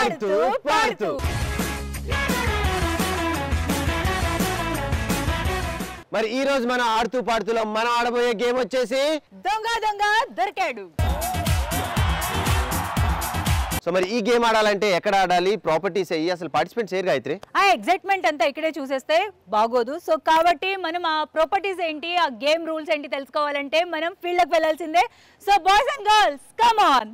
ఆడుతూ పాడుతూ. మరి ఈ రోజు మన ఆడుతూ పాడుతూలో మనం ఆడబోయే గేమ్ వచ్చేసి దొంగ దొంగ దొరికాడు. సో మరి ఈ గేమ్ ఆడాలంటే ఎక్కడ ఆడాలి, ప్రాపర్టీస్ అయ్యి అసలు పార్టిసిపేట్స్ చేయరు గాయత్రి. ఆ ఎగ్జైట్మెంట్ అంతా ఇక్కడే చూసేస్తే బాగోదు. సో కాబట్టి మనం ఆ ప్రాపర్టీస్ ఏంటి, ఆ గేమ్ రూల్స్ ఏంటి తెలుసుకోవాలంటే మనం ఫీల్డ్కి వెళ్ళాల్సిందే. So boys and girls come on.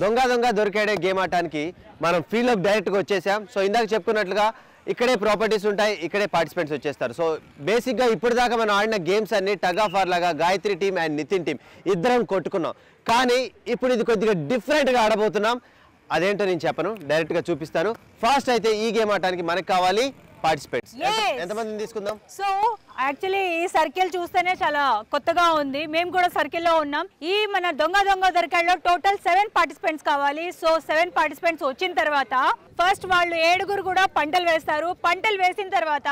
దొంగ దొంగ దొరికాడే గేమ్ ఆడటానికి మనం ఫీల్డ్లోకి డైరెక్ట్గా వచ్చేసాం. సో ఇందాక చెప్పుకున్నట్లుగా ఇక్కడే ప్రాపర్టీస్ ఉంటాయి, ఇక్కడే పార్టిసిపెంట్స్ వచ్చేస్తారు. సో బేసిక్గా ఇప్పుడు దాకా మనం ఆడిన గేమ్స్ అన్ని టగ్ ఆఫ్ వార్ లాగా Gayatri team and Nitin team ఇద్దరం కొట్టుకున్నాం. కానీ ఇప్పుడు ఇది కొద్దిగా డిఫరెంట్గా ఆడబోతున్నాం. అదేంటో నేను చెప్పను, డైరెక్ట్గా చూపిస్తాను. ఫస్ట్ అయితే ఈ గేమ్ ఆడటానికి మనకు కావాలి పార్టిసిపెంట్స్. ఎంతమందిని తీసుకుందాం? సో యాక్చువల్లీ ఈ సర్కిల్ చూస్తేనే చాలా కొత్తగా ఉంది. మేము కూడా సర్కిల్లో ఉన్నాం. ఈ మన దొంగ దొంగ దొరికాడులో టోటల్ 7 పార్టిసిపెంట్స్ కావాలి. సో 7 పార్టిసిపెంట్స్ వచ్చిన తర్వాత ఫస్ట్ వాళ్ళు 7 కూడా పంటలు వేస్తారు. పంటలు వేసిన తర్వాత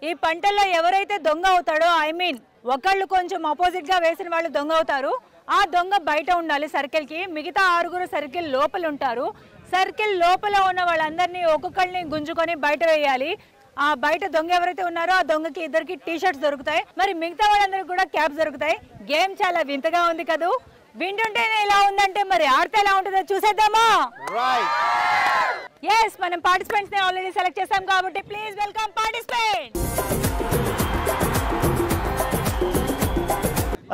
ఈ పంటల్లో ఎవరైతే దొంగ అవుతాడో, ఐ మీన్ ఒకళ్ళు కొంచెం ఆపోజిట్ గా వేసిన వాళ్ళు దొంగ అవుతారు. ఆ దొంగ బయట ఉండాలి సర్కిల్ కి. మిగతా 6 సర్కిల్ లోపల ఉంటారు. సర్కిల్ లోపల ఉన్న వాళ్ళందరినీ ఒక్కొక్కరిని గుంజుకొని బయట వేయాలి. ఆ బయట దొంగ ఎవరైతే ఉన్నారో ఆ దొంగకి ఇద్దరికి టీ షర్ట్స్ దొరుకుతాయి. మరి మిగతా వాళ్ళందరికీ కూడా క్యాప్స్ దొరుకుతాయి. గేమ్ చాలా వింతగా ఉంది కదా. వింటుంటేనే ఇలా ఉందంటే మరి ఆడితే ఎలా ఉంటుందో చూసేద్దామా? ఎస్, మనం పార్టిసిపెంట్స్ ని ఆల్రెడీ సెలెక్ట్ చేసాం కాబట్టి please welcome participants.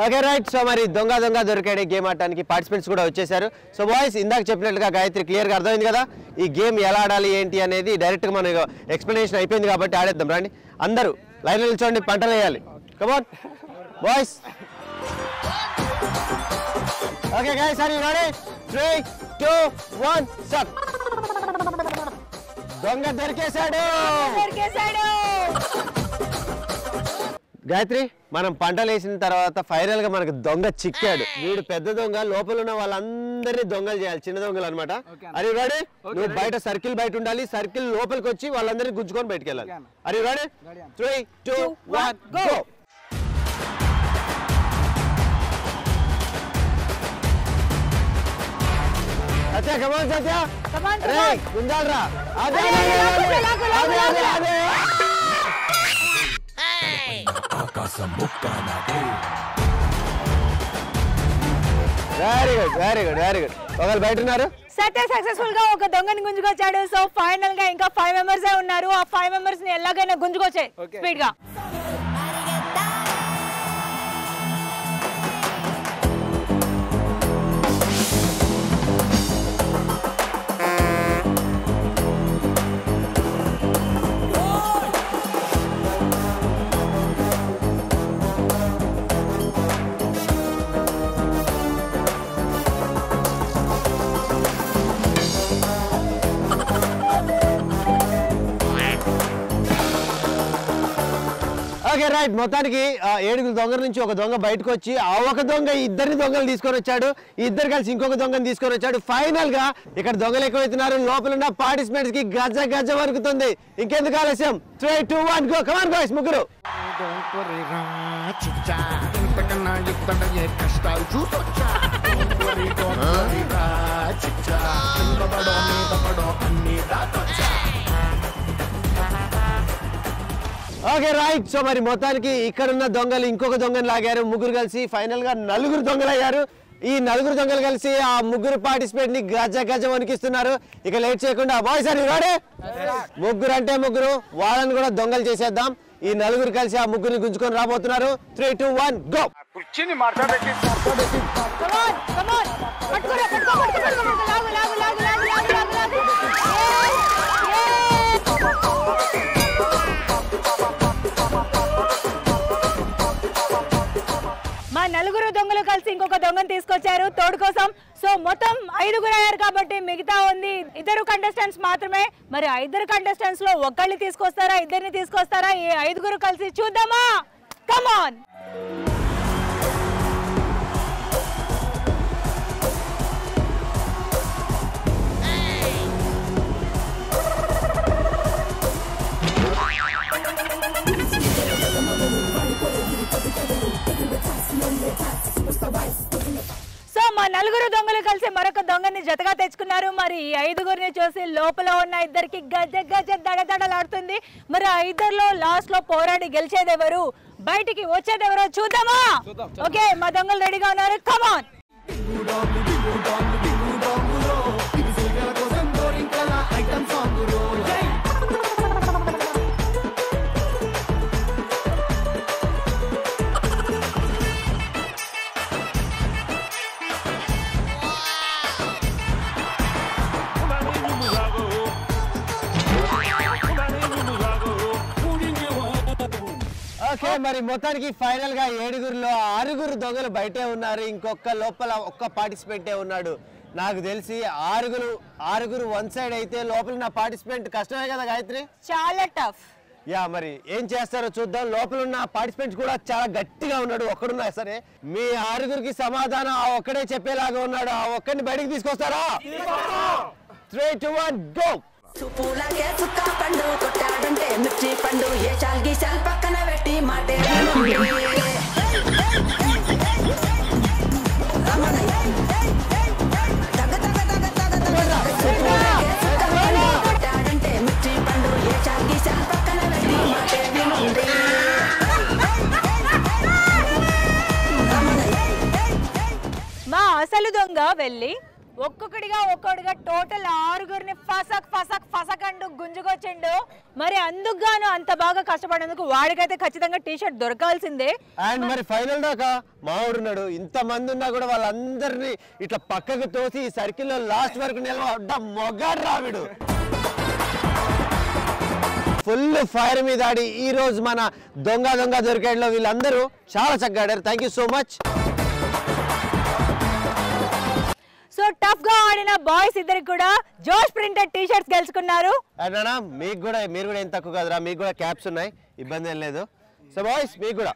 Okay right. So మరి దొంగ దొంగ దొరికాడే గేమ్ ఆడటానికి పార్టిసిపెంట్స్ కూడా వచ్చేసారు. సో బాయ్స్, ఇందాక చెప్పినట్లుగా గాయత్రి క్లియర్గా అర్థమైంది కదా ఈ గేమ్ ఎలా ఆడాలి ఏంటి అనేది. డైరెక్ట్గా మన ఎక్స్ప్లెనేషన్ అయిపోయింది కాబట్టి ఆడేద్దాం. రండి అందరూ లైన్లో నిల్చోండి, పంటలు వేయాలి. Come on boys. Okay guys, are you ready? 3 2 1 start. దొంగ దొరికేశాడు. గాయత్రి, మనం పంటలు వేసిన తర్వాత ఫైనల్ గా మనకు దొంగ చిక్కాడు. వీడు పెద్ద దొంగ, లోపల ఉన్న వాళ్ళందరినీ దొంగలు చేయాలి, చిన్న దొంగలు అనమాట. అరే రెడీ? నువ్వు బయట సర్కిల్ బయట ఉండాలి, సర్కిల్ లోపలికి వచ్చి వాళ్ళందరినీ గుంజుకొని బయటకు వెళ్ళాలి. అరే రెడీ? 3 2 1 గో. సత్య కమాన్, సత్య గుంజాలరా. అదే very good, very good, very good. ఒకళ్ళు బయట ఉన్నారు. సత్య సక్సెస్ఫుల్ గా ఒక దొంగని గుంజుకొచ్చాడు. సో ఫైనల్ గా ఇంకా 5 మెంబర్స్ ఉన్నారు. ఆ 5 మెంబర్స్ ని ఎలాగైనా గుంజుకొచ్చాయి స్పీడ్ గా. Okay right. మొత్తానికి 7 దొంగల నుంచి ఒక దొంగ బయటకు వచ్చి ఆ ఒక దొంగ ఇద్దరిని దొంగలు తీసుకొని వచ్చాడు. ఇద్దరు కలిసి ఇంకొక దొంగని తీసుకొని వచ్చాడు. ఫైనల్ గా ఇక్కడ దొంగలు ఎక్కువైతున్నారు. లోపల ఉన్న పార్టిసిపెంట్స్ కి గజ గజ వరుకుతుంది. ఇంకెందుకు ఆలస్యం? 3 2 1 గో. కమాన్ బాయ్స్, ముగ్గురు. Okay right. సో మరి మొత్తానికి ఇక్కడ ఉన్న దొంగలు ఇంకొక దొంగని లాగారు. ముగ్గురు కలిసి ఫైనల్ గా 4 దొంగలు అయ్యారు. ఈ 4 దొంగలు కలిసి ఆ ముగ్గురు పార్టిసిపేట్ ని గజ గజ వణికిస్తున్నారు. ఇక లేట్ చేయకుండా బాయ్స్ అని రెడీ? ముగ్గురు అంటే ముగ్గురు, వాళ్ళని కూడా దొంగలు చేసేద్దాం. ఈ 4 కలిసి ఆ ముగ్గురిని గుంజుకొని రాబోతున్నారు. 3 2 1 గో. కుర్చీని మాట్లాడేసి మా 4 దొంగలు కలిసి ఇంకొక దొంగను తీసుకొచ్చారు తోడు కోసం. సో మొత్తం 5 అయ్యారు కాబట్టి మిగతా ఉంది 2 కంటెస్టెంట్స్ మాత్రమే. మరి 5 కంటెస్టెంట్స్ లో ఒకళ్ళని తీసుకొస్తారా, ఇద్దరిని తీసుకొస్తారా? ఈ 5 కలిసి చూద్దామా? Come on. సో మా నలుగురు దొంగలు కలిసి మరొక దొంగని జతగా తెచ్చుకున్నారు. మరి ఈ ఐదుగురిని చూసి లోపల ఉన్న ఇద్దరికి గజ గజ దడదడలాడుతుంది. మరి ఆ ఇద్దరిలో లాస్ట్ లో పోరాడి గెలిచేదెవరు, బయటికి వచ్చేదెవరో చూద్దామా? ఓకే, మా దొంగలు రెడీగా ఉన్నారు. కమాన్. ఓకే, మరి మొత్తానికి ఫైనల్ గా 7గురిలో 6గురు దొంగలు బయటే ఉన్నారు. ఇంకొక లోపల ఒక్క పార్టిసిపెంటే ఉన్నాడు. నాకు తెలిసి ఆరుగురు వన్ సైడ్ అయితే లోపల నా పార్టిసిపెంట్ కష్టమే కదా గాయత్రి? చాలా టఫ్. యా, మరి ఏం చేస్తారో చూద్దాం. లోపల ఉన్న పార్టిసిపెంట్స్ కూడా చాలా గట్టిగా ఉన్నాడు. ఒక్కడున్నా సరే మీ 6గురికి సమాధానం ఆ ఒక్కడే చెప్పేలాగా ఉన్నాడు. ఆ ఒక్కడిని బయటికి తీసుకొస్తారా? 3, 2, 1 గో. సుపూలకే సుక్క పండు కొట్టాడంటే మిర్చి పండు ఏ చాల్గి చాల్ పక్కన పెట్టి మాటే కొట్టాడంటే మిర్చి పండు ఏ చాల్గి చాల్ పక్కన పెట్టి మాటే మా అసలు దొంగ వెళ్ళి ఒక్కొక్కడిగా టోటల్ 6గురిని ఫసక్ అంటూ గుంజుకొచ్చిండు. మరి అందుకుగాను అంత బాగా కష్టపడేందుకు వాడికైతే ఖచ్చితంగా టీ-షర్ట్ దొరకాల్సిందే. అండ్ మరి ఫైనల్ దాకా మావుడున్నాడు. ఇంత మంది ఉన్నా కూడా వాళ్ళందరినీ ఇట్లా పక్కకు తోసి ఈ సర్కిల్ లో లాస్ట్ వరకు నిలబడ్డ మొగాడు రావిడు. ఫుల్ ఫైర్ మీద ఆడి ఈ రోజు మన దొంగ దొరికాడులో వీళ్ళందరూ చాలా చక్కగా ఆడారు. Thank you so much. So tough గా ఆడిన బాయ్స్ ఇద్దరికి కూడా జోష్ ప్రింటెడ్ టీ షర్ట్స్ గెలుచుకున్నారు. అన్నా మీరు కూడా ఏం తక్కువ కాదురా, మీకు కూడా క్యాప్స్ ఉన్నాయి, ఇబ్బంది ఏం లేదు. సో బాయ్స్ మీకు కూడా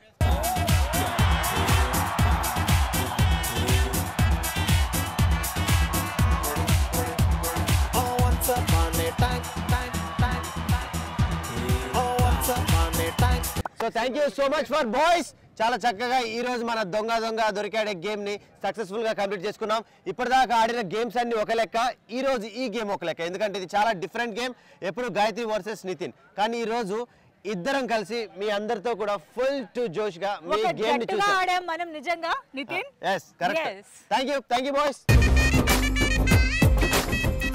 so thank you so much for boys. చాలా చక్కగా ఈ రోజు మన దొంగ దొరికాడే గేమ్ ని సక్సెస్ఫుల్ గా కంప్లీట్ చేసుకున్నాం. ఇప్పటిదాకా ఆడిన గేమ్స్ అన్ని ఒక లెక్క, ఈ రోజు ఈ గేమ్ ఒక లెక్క. ఎందుకంటే ఇది చాలా డిఫరెంట్ గేమ్. ఎప్పుడు గాయత్రి వర్సెస్ నితిన్, కానీ ఈ రోజు ఇద్దరం కలిసి మీ అందరితో కూడా ఫుల్ టు జోష్ గా మీ గేమ్ ని చూసాం. మనం నిజంగా Nitin. yes correct. Thank you boys.